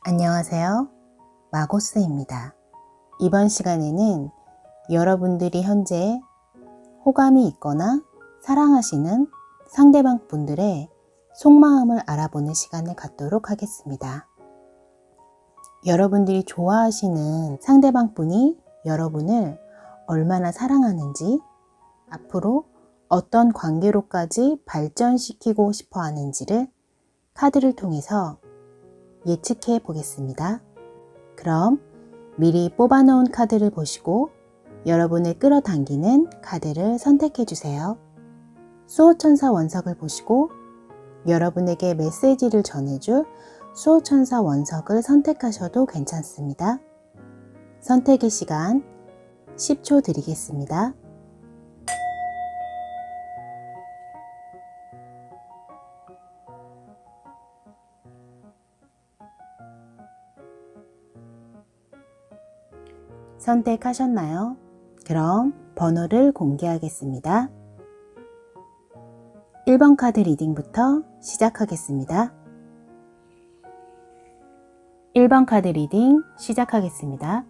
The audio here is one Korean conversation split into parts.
안녕하세요. 마고스입니다. 이번 시간에는 여러분들이 현재 호감이 있거나 사랑하시는 상대방 분들의 속마음을 알아보는 시간을 갖도록 하겠습니다. 여러분들이 좋아하시는 상대방 분이 여러분을 얼마나 사랑하는지, 앞으로 어떤 관계로까지 발전시키고 싶어 하는지를 카드를 통해서 예측해 보겠습니다. 그럼 미리 뽑아놓은 카드를 보시고 여러분을 끌어당기는 카드를 선택해 주세요. 수호천사 원석을 보시고 여러분에게 메시지를 전해줄 수호천사 원석을 선택하셔도 괜찮습니다. 선택의 시간 10초 드리겠습니다. 선택하셨나요? 그럼 번호를 공개하겠습니다. 1번 카드 리딩부터 시작하겠습니다. 1번 카드 리딩 시작하겠습니다.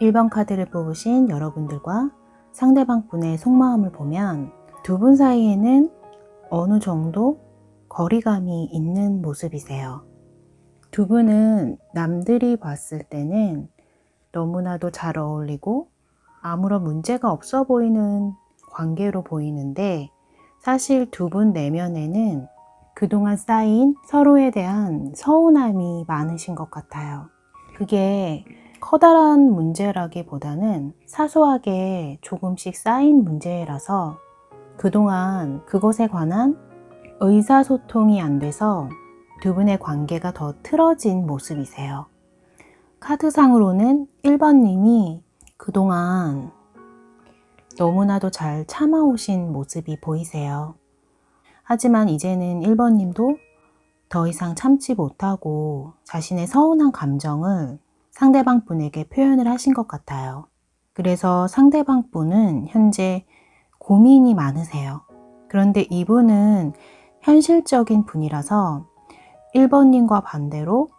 일 번 카드를 뽑으신 여러분들과 상대방 분의 속마음을 보면 두 분 사이에는 어느 정도 거리감이 있는 모습이세요. 두 분은 남들이 봤을 때는 너무나도 잘 어울리고 아무런 문제가 없어 보이는 관계로 보이는데, 사실 두 분 내면에는 그동안 쌓인 서로에 대한 서운함이 많으신 것 같아요. 그게 커다란 문제라기보다는 사소하게 조금씩 쌓인 문제라서 그동안 그것에 관한 의사소통이 안 돼서 두 분의 관계가 더 틀어진 모습이세요. 카드상으로는 1번님이 그동안 너무나도 잘 참아오신 모습이 보이세요. 하지만 이제는 1번님도 더 이상 참지 못하고 자신의 서운한 감정을 상대방 분에게 표현을 하신 것 같아요. 그래서 상대방 분은 현재 고민이 많으세요. 그런데 이분은 현실적인 분이라서 1번님과 반대로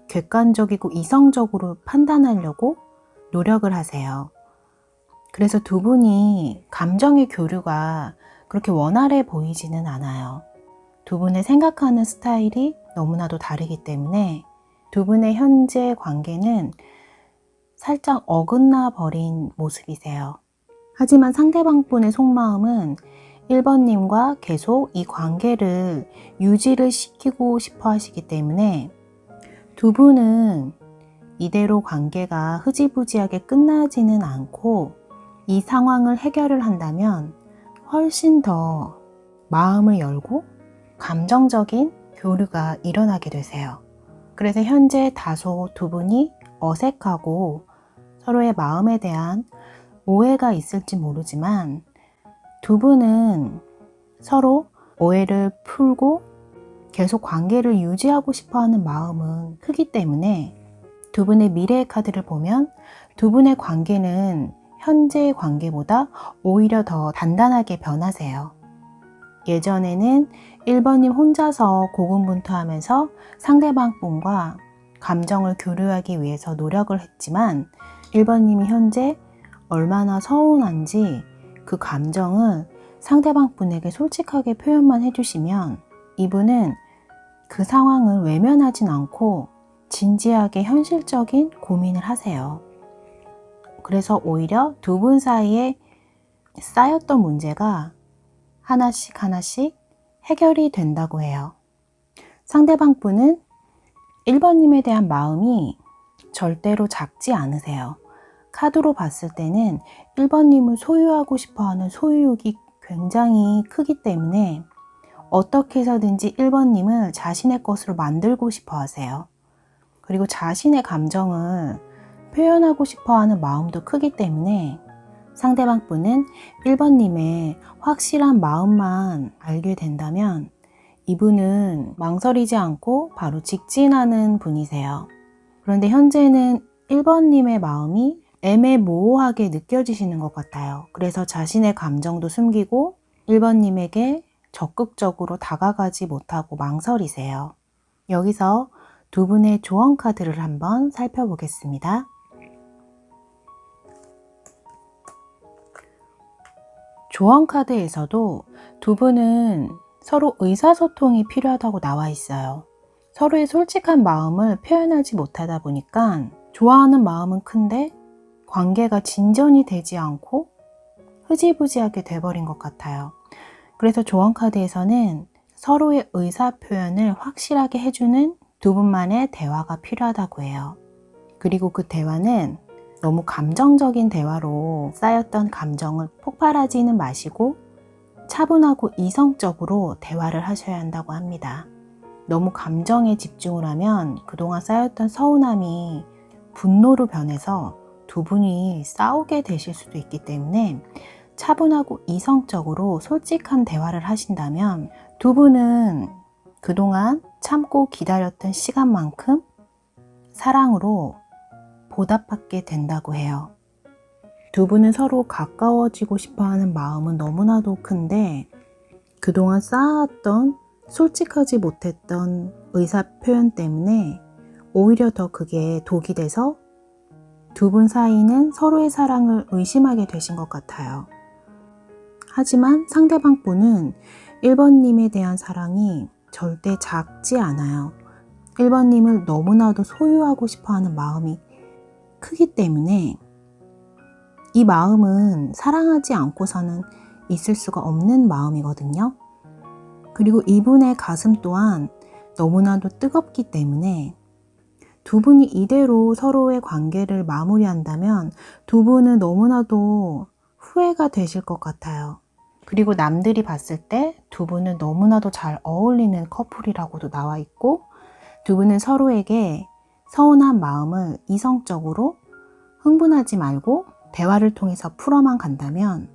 객관적이고 이성적으로 판단하려고 노력을 하세요. 그래서 두 분이 감정의 교류가 그렇게 원활해 보이지는 않아요. 두 분의 생각하는 스타일이 너무나도 다르기 때문에 두 분의 현재 관계는 살짝 어긋나 버린 모습이세요. 하지만 상대방 분의 속마음은 1번님과 계속 이 관계를 유지를 시키고 싶어 하시기 때문에 두 분은 이대로 관계가 흐지부지하게 끝나지는 않고 이 상황을 해결을 한다면 훨씬 더 마음을 열고 감정적인 교류가 일어나게 되세요. 그래서 현재 다소 두 분이 어색하고 서로의 마음에 대한 오해가 있을지 모르지만 두 분은 서로 오해를 풀고 계속 관계를 유지하고 싶어 하는 마음은 크기 때문에 두 분의 미래의 카드를 보면 두 분의 관계는 현재의 관계보다 오히려 더 단단하게 변하세요. 예전에는 1번님 혼자서 고군분투하면서 상대방 분과 감정을 교류하기 위해서 노력을 했지만 1번님이 현재 얼마나 서운한지 그 감정을 상대방 분에게 솔직하게 표현만 해주시면 이분은 그 상황을 외면하진 않고 진지하게 현실적인 고민을 하세요. 그래서 오히려 두 분 사이에 쌓였던 문제가 하나씩 해결이 된다고 해요. 상대방 분은 1번님에 대한 마음이 절대로 작지 않으세요. 카드로 봤을 때는 1번님을 소유하고 싶어하는 소유욕이 굉장히 크기 때문에 어떻게 해서든지 1번님을 자신의 것으로 만들고 싶어 하세요. 그리고 자신의 감정을 표현하고 싶어하는 마음도 크기 때문에 상대방 분은 1번님의 확실한 마음만 알게 된다면 이분은 망설이지 않고 바로 직진하는 분이세요. 그런데 현재는 1번님의 마음이 애매모호하게 느껴지시는 것 같아요. 그래서 자신의 감정도 숨기고 1번님에게 적극적으로 다가가지 못하고 망설이세요. 여기서 두 분의 조언 카드를 한번 살펴보겠습니다. 조언 카드에서도 두 분은 서로 의사소통이 필요하다고 나와 있어요. 서로의 솔직한 마음을 표현하지 못하다 보니까 좋아하는 마음은 큰데 관계가 진전이 되지 않고 흐지부지하게 돼버린 것 같아요. 그래서 조언 카드에서는 서로의 의사 표현을 확실하게 해주는 두 분만의 대화가 필요하다고 해요. 그리고 그 대화는 너무 감정적인 대화로 쌓였던 감정을 폭발하지는 마시고 차분하고 이성적으로 대화를 하셔야 한다고 합니다. 너무 감정에 집중을 하면 그동안 쌓였던 서운함이 분노로 변해서 두 분이 싸우게 되실 수도 있기 때문에 차분하고 이성적으로 솔직한 대화를 하신다면 두 분은 그동안 참고 기다렸던 시간만큼 사랑으로 보답받게 된다고 해요. 두 분은 서로 가까워지고 싶어하는 마음은 너무나도 큰데 그동안 쌓아왔던 솔직하지 못했던 의사 표현 때문에 오히려 더 그게 독이 돼서 두 분 사이는 서로의 사랑을 의심하게 되신 것 같아요. 하지만 상대방 분은 1번님에 대한 사랑이 절대 작지 않아요. 1번님을 너무나도 소유하고 싶어하는 마음이 크기 때문에 이 마음은 사랑하지 않고서는 있을 수가 없는 마음이거든요. 그리고 이분의 가슴 또한 너무나도 뜨겁기 때문에 두 분이 이대로 서로의 관계를 마무리한다면 두 분은 너무나도 후회가 되실 것 같아요. 그리고 남들이 봤을 때 두 분은 너무나도 잘 어울리는 커플이라고도 나와 있고 두 분은 서로에게 서운한 마음을 이성적으로 흥분하지 말고 대화를 통해서 풀어만 간다면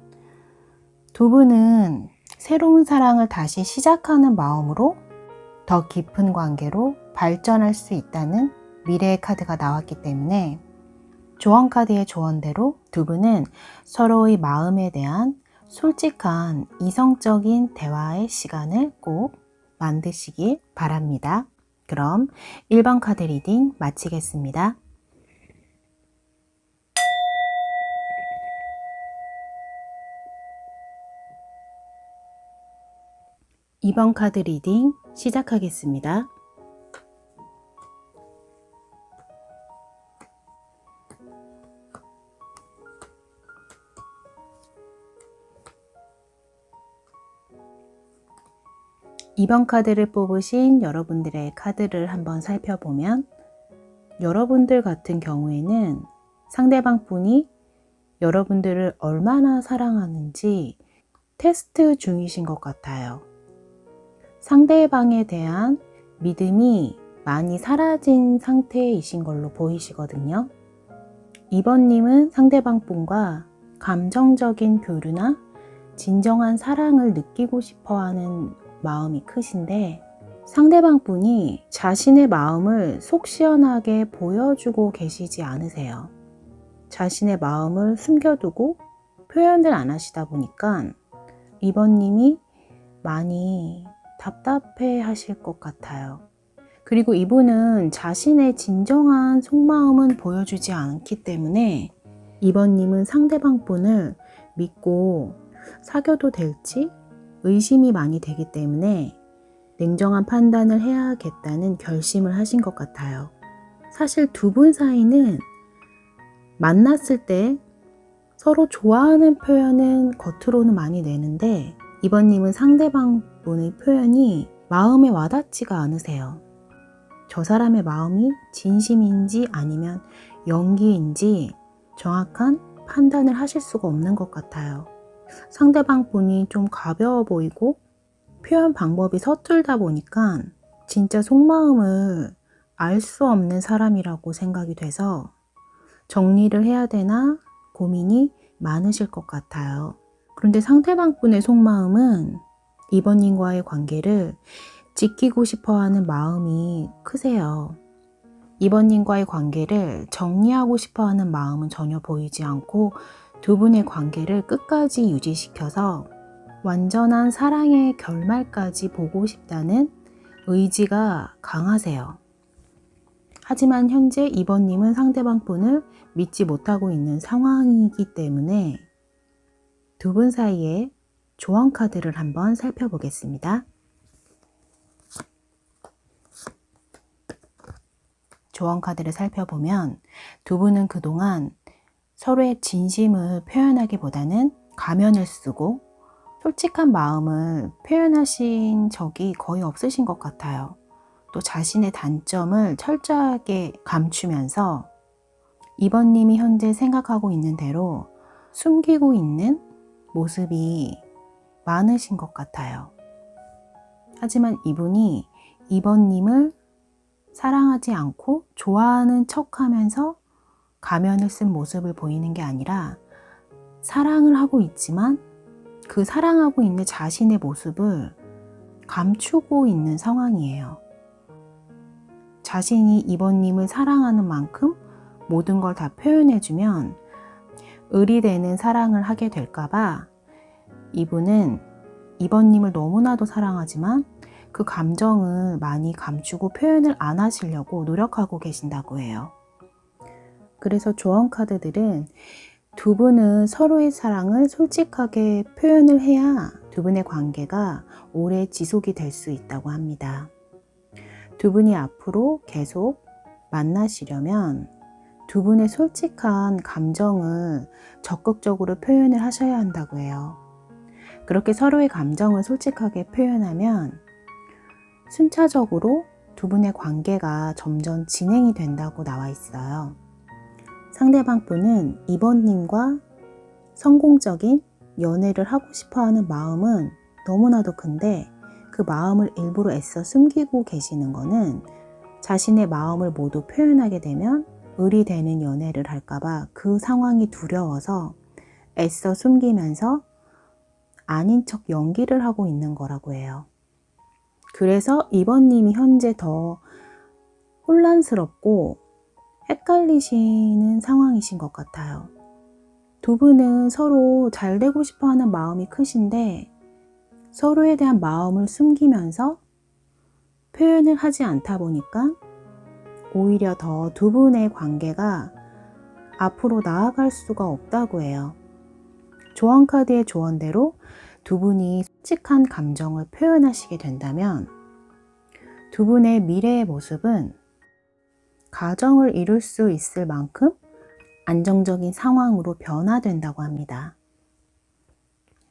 두 분은 새로운 사랑을 다시 시작하는 마음으로 더 깊은 관계로 발전할 수 있다는 미래의 카드가 나왔기 때문에 조언 카드의 조언대로 두 분은 서로의 마음에 대한 솔직한 이성적인 대화의 시간을 꼭 만드시길 바랍니다. 그럼 1번 카드 리딩 마치겠습니다. 2번 카드 리딩 시작하겠습니다. 이번 카드를 뽑으신 여러분들의 카드를 한번 살펴보면 여러분들 같은 경우에는 상대방 분이 여러분들을 얼마나 사랑하는지 테스트 중이신 것 같아요. 상대방에 대한 믿음이 많이 사라진 상태이신 걸로 보이시거든요. 2번님은 상대방 분과 감정적인 교류나 진정한 사랑을 느끼고 싶어하는 마음이 크신데 상대방 분이 자신의 마음을 속 시원하게 보여주고 계시지 않으세요. 자신의 마음을 숨겨두고 표현을 안 하시다 보니까 2번님이 많이 답답해 하실 것 같아요. 그리고 이분은 자신의 진정한 속마음은 보여주지 않기 때문에 2번님은 상대방 분을 믿고 사귀어도 될지 의심이 많이 되기 때문에 냉정한 판단을 해야겠다는 결심을 하신 것 같아요. 사실 두 분 사이는 만났을 때 서로 좋아하는 표현은 겉으로는 많이 내는데 2번님은 상대방 분의 표현이 마음에 와닿지가 않으세요. 저 사람의 마음이 진심인지 아니면 연기인지 정확한 판단을 하실 수가 없는 것 같아요. 상대방 분이 좀 가벼워 보이고 표현 방법이 서툴다 보니까 진짜 속마음을 알 수 없는 사람이라고 생각이 돼서 정리를 해야 되나 고민이 많으실 것 같아요. 그런데 상대방 분의 속마음은 2번님과의 관계를 지키고 싶어 하는 마음이 크세요. 2번님과의 관계를 정리하고 싶어 하는 마음은 전혀 보이지 않고 두 분의 관계를 끝까지 유지시켜서 완전한 사랑의 결말까지 보고 싶다는 의지가 강하세요. 하지만 현재 2번님은 상대방 분을 믿지 못하고 있는 상황이기 때문에 두 분 사이에 조언 카드를 한번 살펴보겠습니다. 조언 카드를 살펴보면 두 분은 그동안 서로의 진심을 표현하기보다는 가면을 쓰고 솔직한 마음을 표현하신 적이 거의 없으신 것 같아요. 또 자신의 단점을 철저하게 감추면서 2번님이 현재 생각하고 있는 대로 숨기고 있는 모습이 많으신 것 같아요. 하지만 이분이 2번님을 사랑하지 않고 좋아하는 척하면서 가면을 쓴 모습을 보이는 게 아니라 사랑을 하고 있지만 그 사랑하고 있는 자신의 모습을 감추고 있는 상황이에요. 자신이 2번님을 사랑하는 만큼 모든 걸 다 표현해주면 을이 되는 사랑을 하게 될까봐 이분은 2번님을 너무나도 사랑하지만 그 감정을 많이 감추고 표현을 안 하시려고 노력하고 계신다고 해요. 그래서 조언 카드들은 두 분은 서로의 사랑을 솔직하게 표현을 해야 두 분의 관계가 오래 지속이 될 수 있다고 합니다. 두 분이 앞으로 계속 만나시려면 두 분의 솔직한 감정을 적극적으로 표현을 하셔야 한다고 해요. 그렇게 서로의 감정을 솔직하게 표현하면 순차적으로 두 분의 관계가 점점 진행이 된다고 나와 있어요. 상대방 분은 2번님과 성공적인 연애를 하고 싶어 하는 마음은 너무나도 큰데 그 마음을 일부러 애써 숨기고 계시는 거는 자신의 마음을 모두 표현하게 되면 을이 되는 연애를 할까봐 그 상황이 두려워서 애써 숨기면서 아닌 척 연기를 하고 있는 거라고 해요. 그래서 2번님이 현재 더 혼란스럽고 헷갈리시는 상황이신 것 같아요. 두 분은 서로 잘 되고 싶어 하는 마음이 크신데 서로에 대한 마음을 숨기면서 표현을 하지 않다 보니까 오히려 더 두 분의 관계가 앞으로 나아갈 수가 없다고 해요. 조언 카드의 조언대로 두 분이 솔직한 감정을 표현하시게 된다면 두 분의 미래의 모습은 가정을 이룰 수 있을 만큼 안정적인 상황으로 변화된다고 합니다.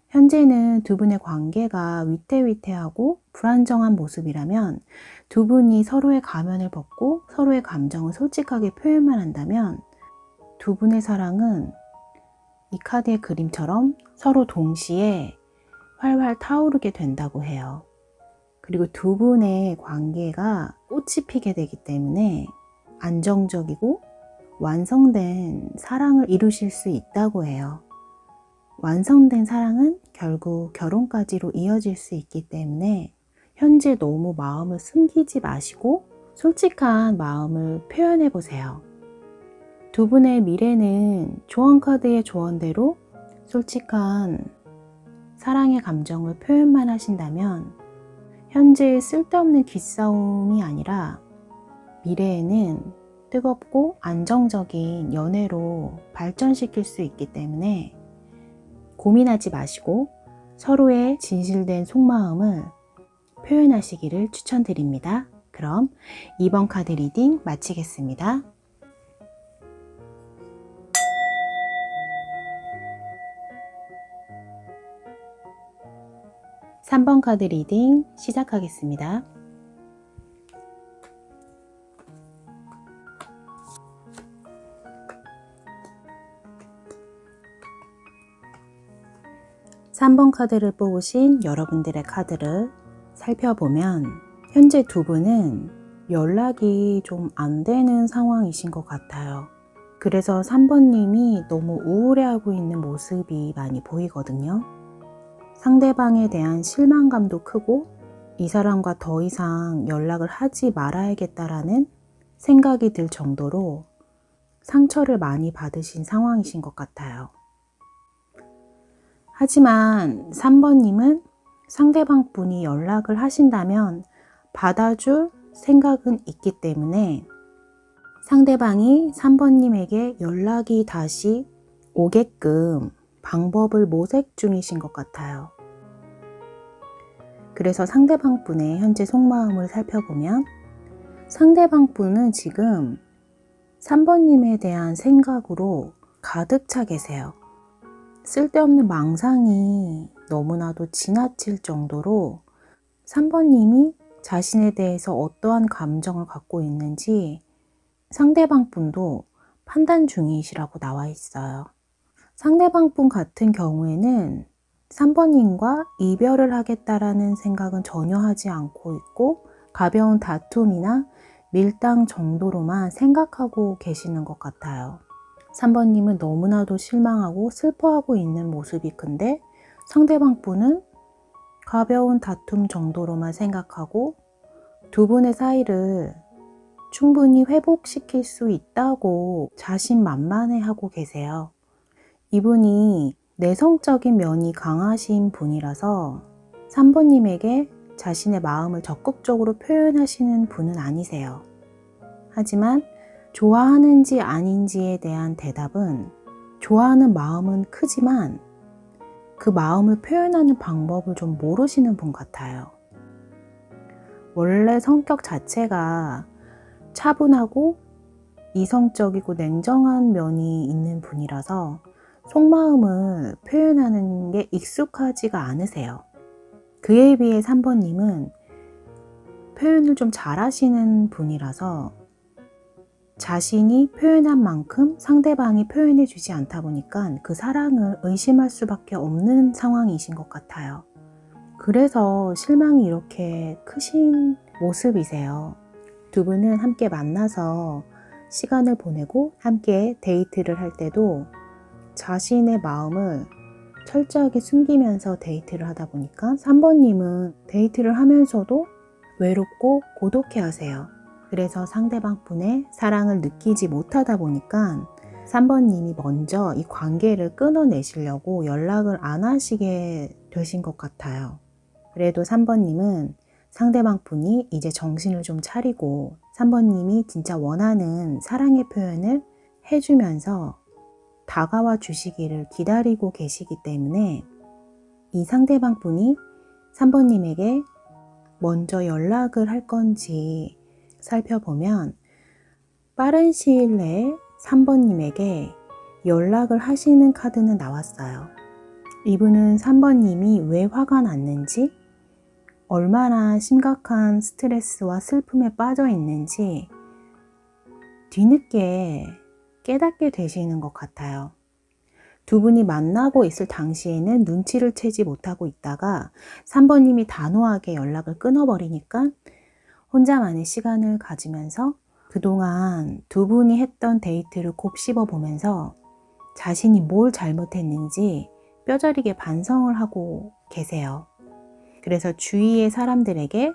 현재는 두 분의 관계가 위태위태하고 불안정한 모습이라면 두 분이 서로의 가면을 벗고 서로의 감정을 솔직하게 표현만 한다면 두 분의 사랑은 이 카드의 그림처럼 서로 동시에 활활 타오르게 된다고 해요. 그리고 두 분의 관계가 꽃이 피게 되기 때문에 안정적이고 완성된 사랑을 이루실 수 있다고 해요. 완성된 사랑은 결국 결혼까지로 이어질 수 있기 때문에 현재 너무 마음을 숨기지 마시고 솔직한 마음을 표현해 보세요. 두 분의 미래는 조언 카드의 조언대로 솔직한 사랑의 감정을 표현만 하신다면 현재의 쓸데없는 기싸움이 아니라 미래에는 뜨겁고 안정적인 연애로 발전시킬 수 있기 때문에 고민하지 마시고 서로의 진실된 속마음을 표현하시기를 추천드립니다. 그럼 2번 카드 리딩 마치겠습니다. 3번 카드 리딩 시작하겠습니다. (3번) 카드를 뽑으신 여러분들의 카드를 살펴보면 현재 두 분은 연락이 좀 안 되는 상황이신 것 같아요. 그래서 3번님이 너무 우울해하고 있는 모습이 많이 보이거든요. 상대방에 대한 실망감도 크고 이 사람과 더 이상 연락을 하지 말아야겠다라는 생각이 들 정도로 상처를 많이 받으신 상황이신 것 같아요. 하지만 3번님은 상대방 분이 연락을 하신다면 받아줄 생각은 있기 때문에 상대방이 3번님에게 연락이 다시 오게끔 방법을 모색 중이신 것 같아요. 그래서 상대방 분의 현재 속마음을 살펴보면 상대방 분은 지금 3번님에 대한 생각으로 가득 차 계세요. 쓸데없는 망상이 너무나도 지나칠 정도로 3번님이 자신에 대해서 어떠한 감정을 갖고 있는지 상대방 분도 판단 중이시라고 나와 있어요. 상대방 분 같은 경우에는 3번님과 이별을 하겠다라는 생각은 전혀 하지 않고 있고 가벼운 다툼이나 밀당 정도로만 생각하고 계시는 것 같아요. 3번님은 너무나도 실망하고 슬퍼하고 있는 모습이 큰데 상대방 분은 가벼운 다툼 정도로만 생각하고 두 분의 사이를 충분히 회복시킬 수 있다고 자신만만해하고 계세요. 이분이 내성적인 면이 강하신 분이라서 3번님에게 자신의 마음을 적극적으로 표현하시는 분은 아니세요. 하지만 좋아하는지 아닌지에 대한 대답은 좋아하는 마음은 크지만 그 마음을 표현하는 방법을 좀 모르시는 분 같아요. 원래 성격 자체가 차분하고 이성적이고 냉정한 면이 있는 분이라서 속마음을 표현하는 게 익숙하지가 않으세요. 그에 비해 3번님은 표현을 좀 잘하시는 분이라서 자신이 표현한 만큼 상대방이 표현해 주지 않다 보니까 그 사랑을 의심할 수밖에 없는 상황이신 것 같아요. 그래서 실망이 이렇게 크신 모습이세요. 두 분은 함께 만나서 시간을 보내고 함께 데이트를 할 때도 자신의 마음을 철저하게 숨기면서 데이트를 하다 보니까 3번님은 데이트를 하면서도 외롭고 고독해 하세요. 그래서 상대방 분의 사랑을 느끼지 못하다 보니까 3번님이 먼저 이 관계를 끊어내시려고 연락을 안 하시게 되신 것 같아요. 그래도 3번님은 상대방 분이 이제 정신을 좀 차리고 3번님이 진짜 원하는 사랑의 표현을 해주면서 다가와 주시기를 기다리고 계시기 때문에 이 상대방 분이 3번님에게 먼저 연락을 할 건지 살펴보면 빠른 시일 내에 3번님에게 연락을 하시는 카드는 나왔어요. 이분은 3번님이 왜 화가 났는지, 얼마나 심각한 스트레스와 슬픔에 빠져 있는지 뒤늦게 깨닫게 되시는 것 같아요. 두 분이 만나고 있을 당시에는 눈치를 채지 못하고 있다가 3번님이 단호하게 연락을 끊어버리니까 혼자만의 시간을 가지면서 그동안 두 분이 했던 데이트를 곱씹어 보면서 자신이 뭘 잘못했는지 뼈저리게 반성을 하고 계세요. 그래서 주위의 사람들에게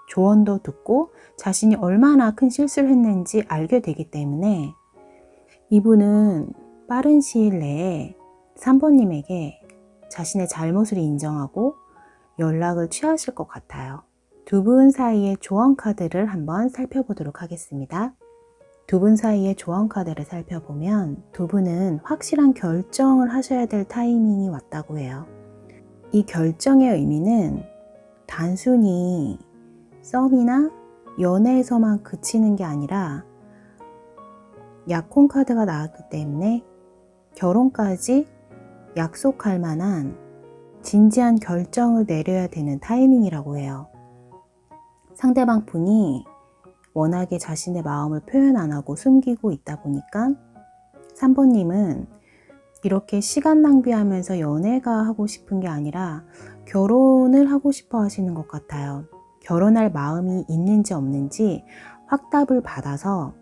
조언도 듣고 자신이 얼마나 큰 실수를 했는지 알게 되기 때문에 이분은 빠른 시일 내에 3번님에게 자신의 잘못을 인정하고 연락을 취하실 것 같아요. 두 분 사이의 조언 카드를 한번 살펴보도록 하겠습니다. 두 분 사이의 조언 카드를 살펴보면 두 분은 확실한 결정을 하셔야 될 타이밍이 왔다고 해요. 이 결정의 의미는 단순히 썸이나 연애에서만 그치는 게 아니라 약혼 카드가 나왔기 때문에 결혼까지 약속할 만한 진지한 결정을 내려야 되는 타이밍이라고 해요. 상대방 분이 워낙에 자신의 마음을 표현 안 하고 숨기고 있다 보니까 3번님은 이렇게 시간 낭비하면서 연애가 하고 싶은 게 아니라 결혼을 하고 싶어 하시는 것 같아요. 결혼할 마음이 있는지 없는지 확답을 받아서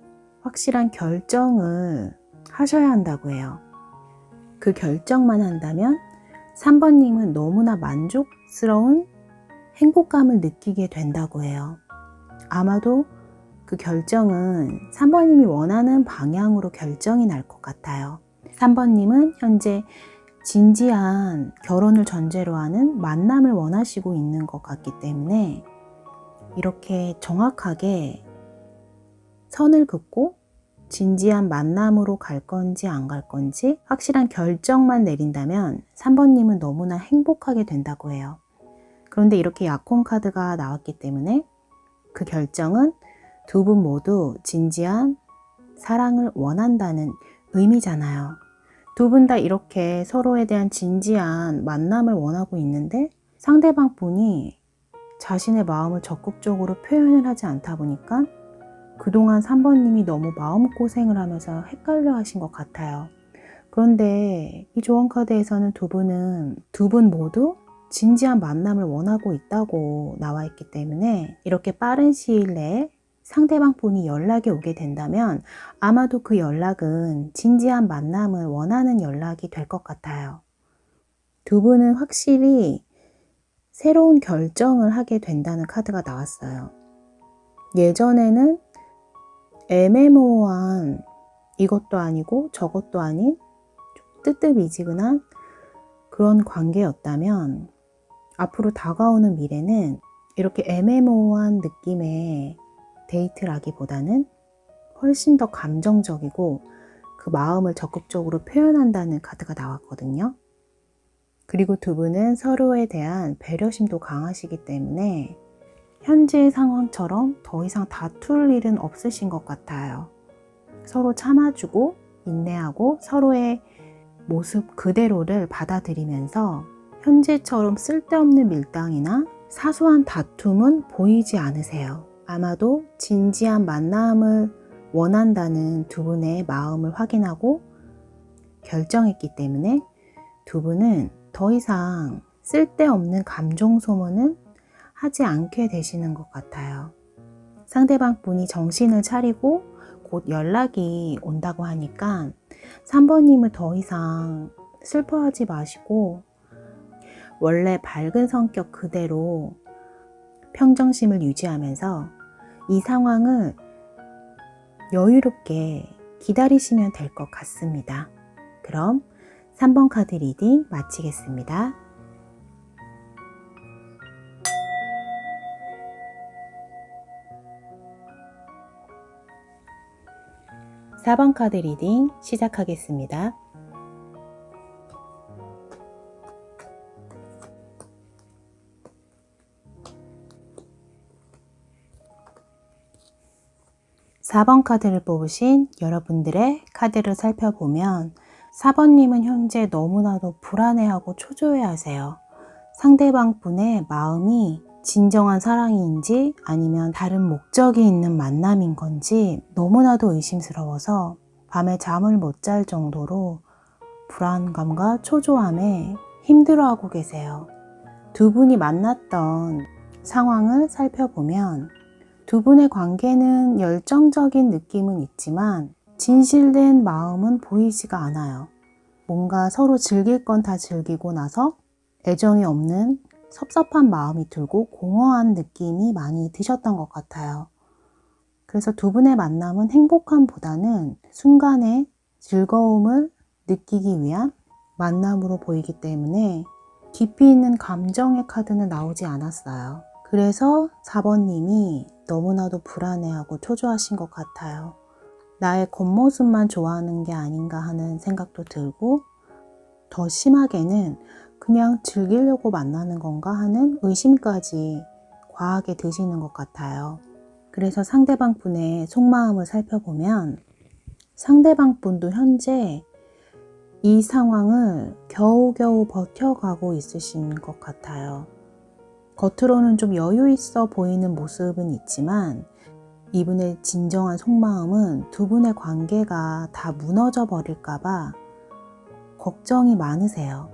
확실한 결정을 하셔야 한다고 해요. 그 결정만 한다면 3번님은 너무나 만족스러운 행복감을 느끼게 된다고 해요. 아마도 그 결정은 3번님이 원하는 방향으로 결정이 날 것 같아요. 3번님은 현재 진지한 결혼을 전제로 하는 만남을 원하시고 있는 것 같기 때문에 이렇게 정확하게 선을 긋고 진지한 만남으로 갈 건지 안 갈 건지 확실한 결정만 내린다면 3번님은 너무나 행복하게 된다고 해요. 그런데 이렇게 약혼 카드가 나왔기 때문에 그 결정은 두 분 모두 진지한 사랑을 원한다는 의미잖아요. 두 분 다 이렇게 서로에 대한 진지한 만남을 원하고 있는데 상대방 분이 자신의 마음을 적극적으로 표현을 하지 않다 보니까 그동안 3번님이 너무 마음고생을 하면서 헷갈려 하신 것 같아요. 그런데 이 조언 카드에서는 두 분 모두 진지한 만남을 원하고 있다고 나와 있기 때문에 이렇게 빠른 시일 내에 상대방 분이 연락이 오게 된다면 아마도 그 연락은 진지한 만남을 원하는 연락이 될 것 같아요. 두 분은 확실히 새로운 결정을 하게 된다는 카드가 나왔어요. 예전에는 애매모호한 이것도 아니고 저것도 아닌 좀 뜨뜻미지근한 그런 관계였다면 앞으로 다가오는 미래는 이렇게 애매모호한 느낌의 데이트라기보다는 훨씬 더 감정적이고 그 마음을 적극적으로 표현한다는 카드가 나왔거든요. 그리고 두 분은 서로에 대한 배려심도 강하시기 때문에 현재의 상황처럼 더 이상 다툴 일은 없으신 것 같아요. 서로 참아주고 인내하고 서로의 모습 그대로를 받아들이면서 현재처럼 쓸데없는 밀당이나 사소한 다툼은 보이지 않으세요. 아마도 진지한 만남을 원한다는 두 분의 마음을 확인하고 결정했기 때문에 두 분은 더 이상 쓸데없는 감정 소모는 하지 않게 되시는 것 같아요. 상대방 분이 정신을 차리고 곧 연락이 온다고 하니까 3번님은 더 이상 슬퍼하지 마시고 원래 밝은 성격 그대로 평정심을 유지하면서 이 상황을 여유롭게 기다리시면 될 것 같습니다. 그럼 3번 카드 리딩 마치겠습니다. 4번 카드 리딩 시작하겠습니다. (4번) 카드를 뽑으신 여러분들의 카드를 살펴보면 4번님은 현재 너무나도 불안해하고 초조해하세요. 상대방 분의 마음이 진정한 사랑인지 아니면 다른 목적이 있는 만남인 건지 너무나도 의심스러워서 밤에 잠을 못 잘 정도로 불안감과 초조함에 힘들어하고 계세요. 두 분이 만났던 상황을 살펴보면 두 분의 관계는 열정적인 느낌은 있지만 진실된 마음은 보이지가 않아요. 뭔가 서로 즐길 건 다 즐기고 나서 애정이 없는 섭섭한 마음이 들고 공허한 느낌이 많이 드셨던 것 같아요. 그래서 두 분의 만남은 행복함보다는 순간의 즐거움을 느끼기 위한 만남으로 보이기 때문에 깊이 있는 감정의 카드는 나오지 않았어요. 그래서 4번님이 너무나도 불안해하고 초조하신 것 같아요. 나의 겉모습만 좋아하는 게 아닌가 하는 생각도 들고 더 심하게는 그냥 즐기려고 만나는 건가 하는 의심까지 과하게 드시는 것 같아요. 그래서 상대방 분의 속마음을 살펴보면 상대방 분도 현재 이 상황을 겨우겨우 버텨가고 있으신 것 같아요. 겉으로는 좀 여유 있어 보이는 모습은 있지만 이분의 진정한 속마음은 두 분의 관계가 다 무너져 버릴까봐 걱정이 많으세요.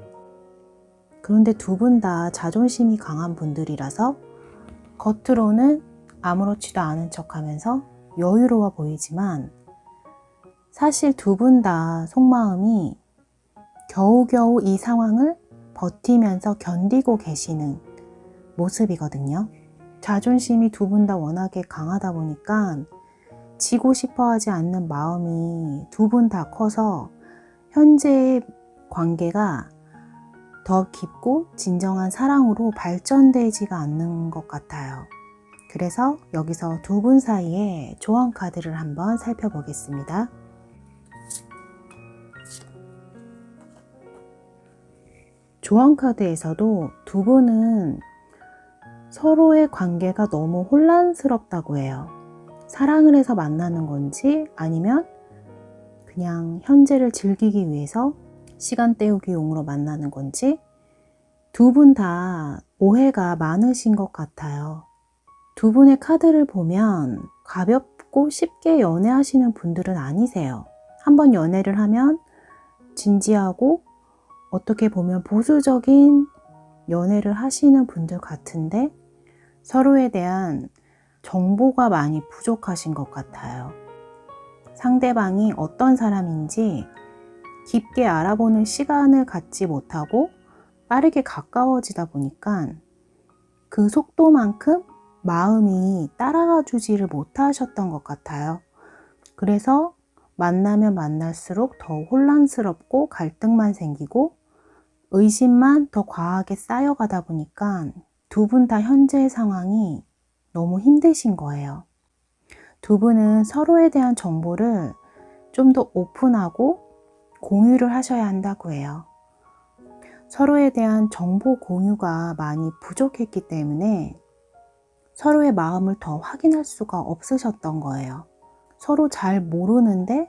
그런데 두 분 다 자존심이 강한 분들이라서 겉으로는 아무렇지도 않은 척 하면서 여유로워 보이지만 사실 두 분 다 속마음이 겨우겨우 이 상황을 버티면서 견디고 계시는 모습이거든요. 자존심이 두 분 다 워낙에 강하다 보니까 지고 싶어 하지 않는 마음이 두 분 다 커서 현재의 관계가 더 깊고 진정한 사랑으로 발전되지가 않는 것 같아요. 그래서 여기서 두 분 사이에 조언 카드를 한번 살펴보겠습니다. 조언 카드에서도 두 분은 서로의 관계가 너무 혼란스럽다고 해요. 사랑을 해서 만나는 건지 아니면 그냥 현재를 즐기기 위해서 시간 때우기용으로 만나는 건지 두 분 다 오해가 많으신 것 같아요. 두 분의 카드를 보면 가볍고 쉽게 연애하시는 분들은 아니세요. 한번 연애를 하면 진지하고 어떻게 보면 보수적인 연애를 하시는 분들 같은데 서로에 대한 정보가 많이 부족하신 것 같아요. 상대방이 어떤 사람인지 깊게 알아보는 시간을 갖지 못하고 빠르게 가까워지다 보니까 그 속도만큼 마음이 따라가 주지를 못하셨던 것 같아요. 그래서 만나면 만날수록 더 혼란스럽고 갈등만 생기고 의심만 더 과하게 쌓여가다 보니까 두 분 다 현재의 상황이 너무 힘드신 거예요. 두 분은 서로에 대한 정보를 좀 더 오픈하고 공유를 하셔야 한다고 해요. 서로에 대한 정보 공유가 많이 부족했기 때문에 서로의 마음을 더 확인할 수가 없으셨던 거예요. 서로 잘 모르는데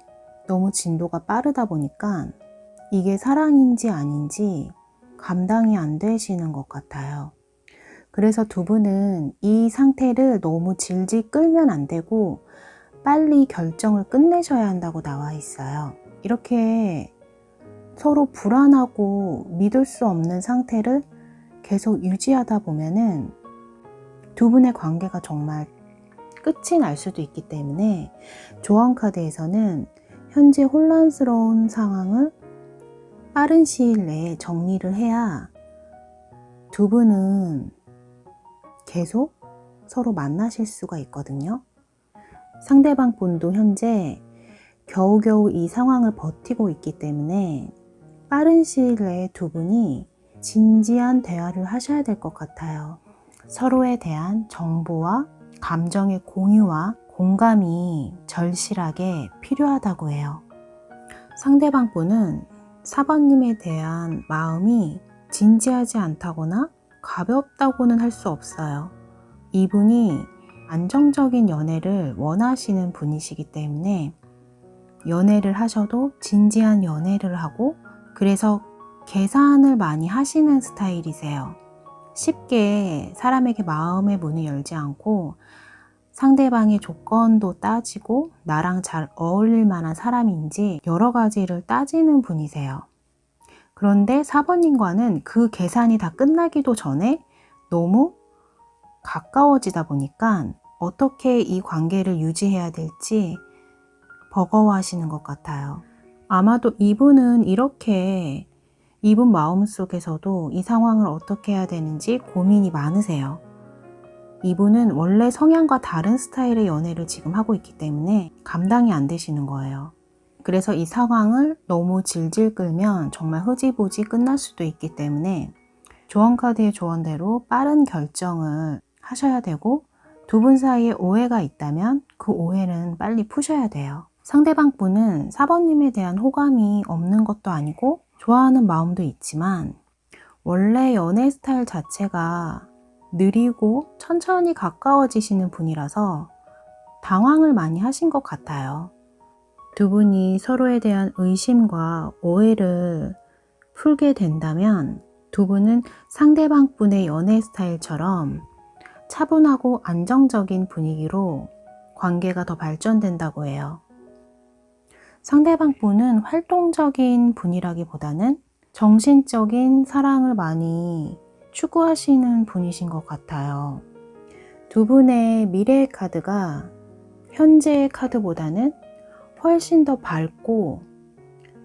너무 진도가 빠르다 보니까 이게 사랑인지 아닌지 감당이 안 되시는 것 같아요. 그래서 두 분은 이 상태를 너무 질질 끌면 안 되고 빨리 결정을 끝내셔야 한다고 나와 있어요. 이렇게 서로 불안하고 믿을 수 없는 상태를 계속 유지하다 보면은 두 분의 관계가 정말 끝이 날 수도 있기 때문에 조언 카드에서는 현재 혼란스러운 상황을 빠른 시일 내에 정리를 해야 두 분은 계속 서로 만나실 수가 있거든요. 상대방 분도 현재 겨우겨우 이 상황을 버티고 있기 때문에 빠른 시일 내에 두 분이 진지한 대화를 하셔야 될 것 같아요. 서로에 대한 정보와 감정의 공유와 공감이 절실하게 필요하다고 해요. 상대방 분은 4번님에 대한 마음이 진지하지 않다거나 가볍다고는 할 수 없어요. 이분이 안정적인 연애를 원하시는 분이시기 때문에 연애를 하셔도 진지한 연애를 하고 그래서 계산을 많이 하시는 스타일이세요. 쉽게 사람에게 마음의 문을 열지 않고 상대방의 조건도 따지고 나랑 잘 어울릴 만한 사람인지 여러 가지를 따지는 분이세요. 그런데 4번님과는 그 계산이 다 끝나기도 전에 너무 가까워지다 보니까 어떻게 이 관계를 유지해야 될지 버거워하시는 것 같아요. 아마도 이분은 이렇게 이분 마음속에서도 이 상황을 어떻게 해야 되는지 고민이 많으세요. 이분은 원래 성향과 다른 스타일의 연애를 지금 하고 있기 때문에 감당이 안 되시는 거예요. 그래서 이 상황을 너무 질질 끌면 정말 흐지부지 끝날 수도 있기 때문에 조언 카드의 조언대로 빠른 결정을 하셔야 되고 두 분 사이에 오해가 있다면 그 오해는 빨리 푸셔야 돼요. 상대방 분은 4번님에 대한 호감이 없는 것도 아니고 좋아하는 마음도 있지만 원래 연애 스타일 자체가 느리고 천천히 가까워지시는 분이라서 당황을 많이 하신 것 같아요. 두 분이 서로에 대한 의심과 오해를 풀게 된다면 두 분은 상대방 분의 연애 스타일처럼 차분하고 안정적인 분위기로 관계가 더 발전된다고 해요. 상대방 분은 활동적인 분이라기보다는 정신적인 사랑을 많이 추구하시는 분이신 것 같아요. 두 분의 미래의 카드가 현재의 카드보다는 훨씬 더 밝고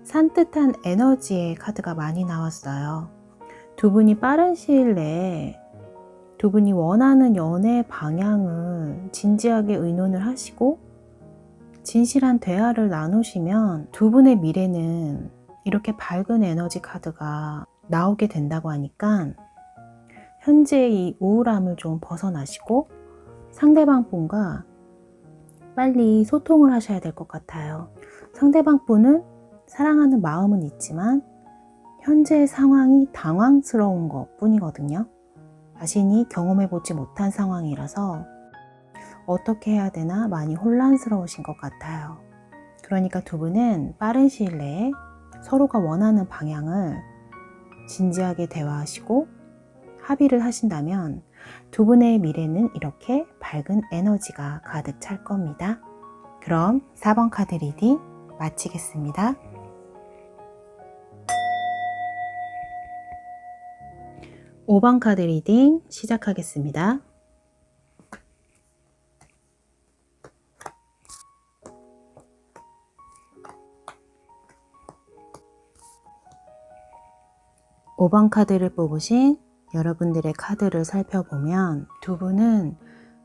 산뜻한 에너지의 카드가 많이 나왔어요. 두 분이 빠른 시일 내에 두 분이 원하는 연애 방향을 진지하게 의논을 하시고 진실한 대화를 나누시면 두 분의 미래는 이렇게 밝은 에너지 카드가 나오게 된다고 하니까 현재의 이 우울함을 좀 벗어나시고 상대방 분과 빨리 소통을 하셔야 될 것 같아요. 상대방 분은 사랑하는 마음은 있지만 현재의 상황이 당황스러운 것 뿐이거든요. 자신이 경험해보지 못한 상황이라서 어떻게 해야 되나 많이 혼란스러우신 것 같아요. 그러니까 두 분은 빠른 시일 내에 서로가 원하는 방향을 진지하게 대화하시고 합의를 하신다면 두 분의 미래는 이렇게 밝은 에너지가 가득 찰 겁니다. 그럼 4번 카드 리딩 마치겠습니다. 5번 카드 리딩 시작하겠습니다. (5번) 카드를 뽑으신 여러분들의 카드를 살펴보면 두 분은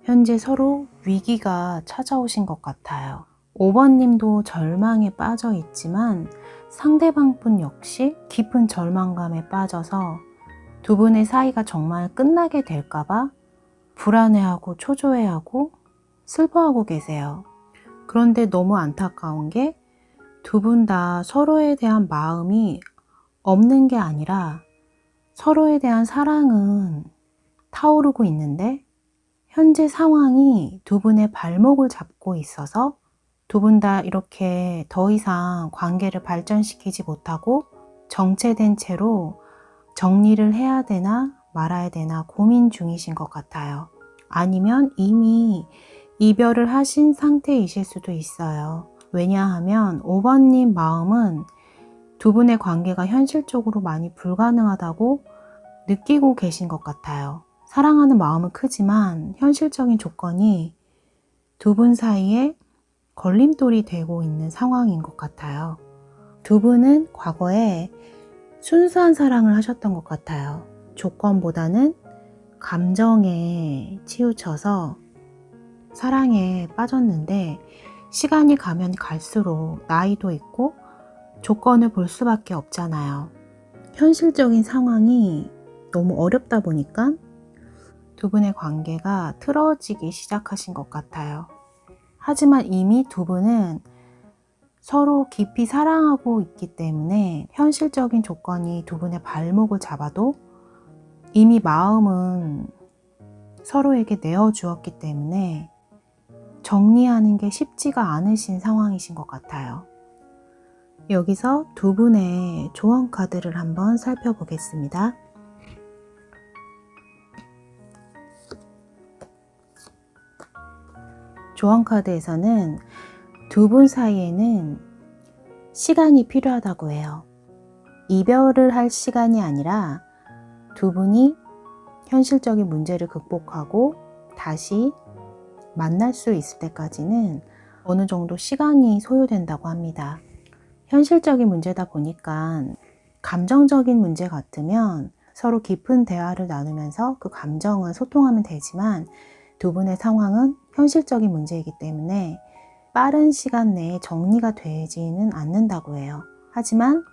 현재 서로 위기가 찾아오신 것 같아요. 5번 님도 절망에 빠져 있지만 상대방 분 역시 깊은 절망감에 빠져서 두 분의 사이가 정말 끝나게 될까봐 불안해하고 초조해하고 슬퍼하고 계세요. 그런데 너무 안타까운 게 두 분 다 서로에 대한 마음이 없는 게 아니라 서로에 대한 사랑은 타오르고 있는데 현재 상황이 두 분의 발목을 잡고 있어서 두 분 다 이렇게 더 이상 관계를 발전시키지 못하고 정체된 채로 정리를 해야 되나 말아야 되나 고민 중이신 것 같아요. 아니면 이미 이별을 하신 상태이실 수도 있어요. 왜냐하면 5번 님 마음은 두 분의 관계가 현실적으로 많이 불가능하다고 느끼고 계신 것 같아요. 사랑하는 마음은 크지만 현실적인 조건이 두 분 사이에 걸림돌이 되고 있는 상황인 것 같아요. 두 분은 과거에 순수한 사랑을 하셨던 것 같아요. 조건보다는 감정에 치우쳐서 사랑에 빠졌는데 시간이 가면 갈수록 나이도 있고 조건을 볼 수밖에 없잖아요. 현실적인 상황이 너무 어렵다 보니까 두 분의 관계가 틀어지기 시작하신 것 같아요. 하지만 이미 두 분은 서로 깊이 사랑하고 있기 때문에 현실적인 조건이 두 분의 발목을 잡아도 이미 마음은 서로에게 내어주었기 때문에 정리하는 게 쉽지가 않으신 상황이신 것 같아요. 여기서 두 분의 조언 카드를 한번 살펴보겠습니다. 조언 카드에서는 두 분 사이에는 시간이 필요하다고 해요. 이별을 할 시간이 아니라 두 분이 현실적인 문제를 극복하고 다시 만날 수 있을 때까지는 어느 정도 시간이 소요된다고 합니다. 현실적인 문제다 보니까 감정적인 문제 같으면 서로 깊은 대화를 나누면서 그 감정을 소통하면 되지만 두 분의 상황은 현실적인 문제이기 때문에 빠른 시간 내에 정리가 되지는 않는다고 해요. 하지만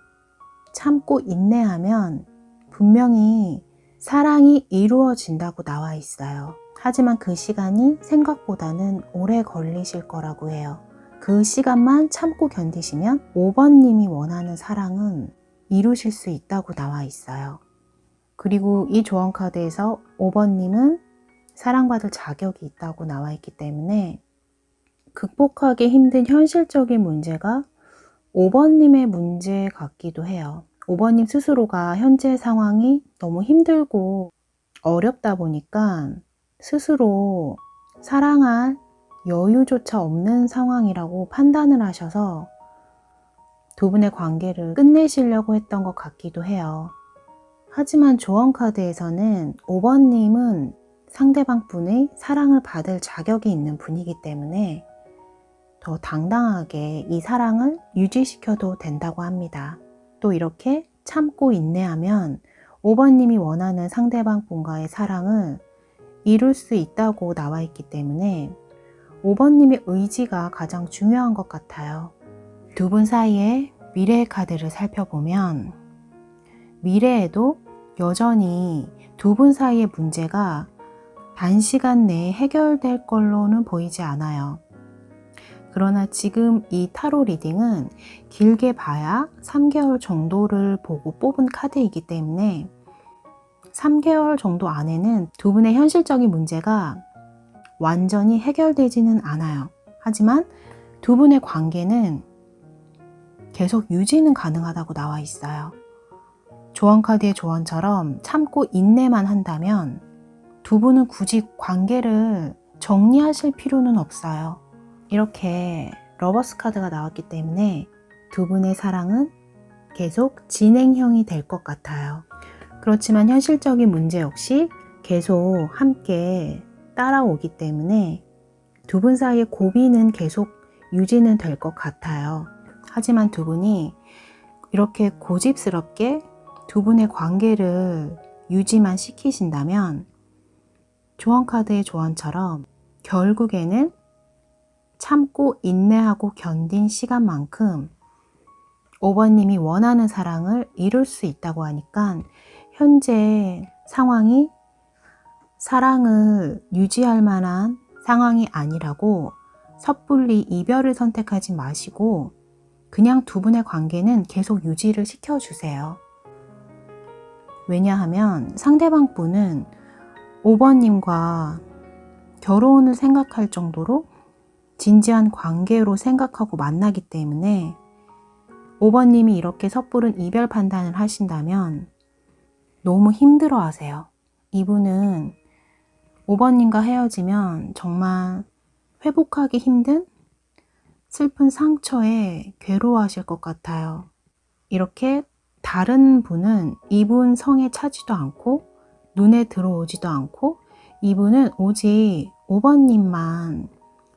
참고 인내하면 분명히 사랑이 이루어진다고 나와 있어요. 하지만 그 시간이 생각보다는 오래 걸리실 거라고 해요. 그 시간만 참고 견디시면 5번 님이 원하는 사랑은 이루실 수 있다고 나와 있어요. 그리고 이 조언 카드에서 5번 님은 사랑받을 자격이 있다고 나와 있기 때문에 극복하기 힘든 현실적인 문제가 5번 님의 문제 같기도 해요. 5번 님 스스로가 현재 상황이 너무 힘들고 어렵다 보니까 스스로 사랑할 여유조차 없는 상황이라고 판단을 하셔서 두 분의 관계를 끝내시려고 했던 것 같기도 해요. 하지만 조언 카드에서는 5번 님은 상대방 분의 사랑을 받을 자격이 있는 분이기 때문에 더 당당하게 이 사랑을 유지시켜도 된다고 합니다. 또 이렇게 참고 인내하면 5번 님이 원하는 상대방 분과의 사랑을 이룰 수 있다고 나와 있기 때문에 5번님의 의지가 가장 중요한 것 같아요. 두 분 사이의 미래의 카드를 살펴보면 미래에도 여전히 두 분 사이의 문제가 단시간 내에 해결될 걸로는 보이지 않아요. 그러나 지금 이 타로 리딩은 길게 봐야 3개월 정도를 보고 뽑은 카드이기 때문에 3개월 정도 안에는 두 분의 현실적인 문제가 완전히 해결되지는 않아요. 하지만 두 분의 관계는 계속 유지는 가능하다고 나와 있어요. 조언카드의 조언처럼 참고 인내만 한다면 두 분은 굳이 관계를 정리하실 필요는 없어요. 이렇게 러버스 카드가 나왔기 때문에 두 분의 사랑은 계속 진행형이 될 것 같아요. 그렇지만 현실적인 문제 역시 계속 함께 따라오기 때문에 두 분 사이의 고비는 계속 유지는 될 것 같아요. 하지만 두 분이 이렇게 고집스럽게 두 분의 관계를 유지만 시키신다면 조언카드의 조언처럼 결국에는 참고 인내하고 견딘 시간만큼 5번님이 원하는 사랑을 이룰 수 있다고 하니까 현재 상황이 사랑을 유지할 만한 상황이 아니라고 섣불리 이별을 선택하지 마시고 그냥 두 분의 관계는 계속 유지를 시켜주세요. 왜냐하면 상대방 분은 5번님과 결혼을 생각할 정도로 진지한 관계로 생각하고 만나기 때문에 5번님이 이렇게 섣부른 이별 판단을 하신다면 너무 힘들어 하세요. 이분은 5번님과 헤어지면 정말 회복하기 힘든 슬픈 상처에 괴로워하실 것 같아요. 이렇게 다른 분은 이분 성에 차지도 않고 눈에 들어오지도 않고 이분은 오직 5번님만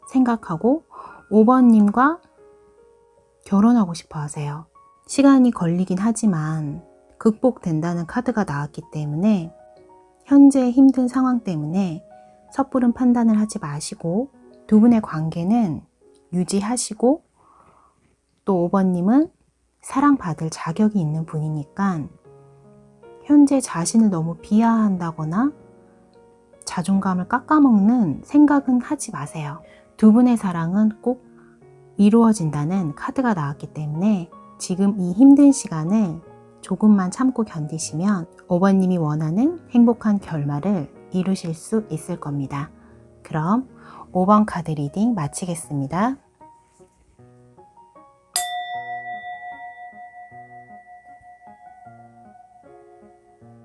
생각하고 5번님과 결혼하고 싶어 하세요. 시간이 걸리긴 하지만 극복된다는 카드가 나왔기 때문에 현재 힘든 상황 때문에 섣부른 판단을 하지 마시고 두 분의 관계는 유지하시고 또 5번님은 사랑받을 자격이 있는 분이니까 현재 자신을 너무 비하한다거나 자존감을 깎아먹는 생각은 하지 마세요. 두 분의 사랑은 꼭 이루어진다는 카드가 나왔기 때문에 지금 이 힘든 시간을 조금만 참고 견디시면 5번님이 원하는 행복한 결말을 이루실 수 있을 겁니다. 그럼 5번 카드 리딩 마치겠습니다.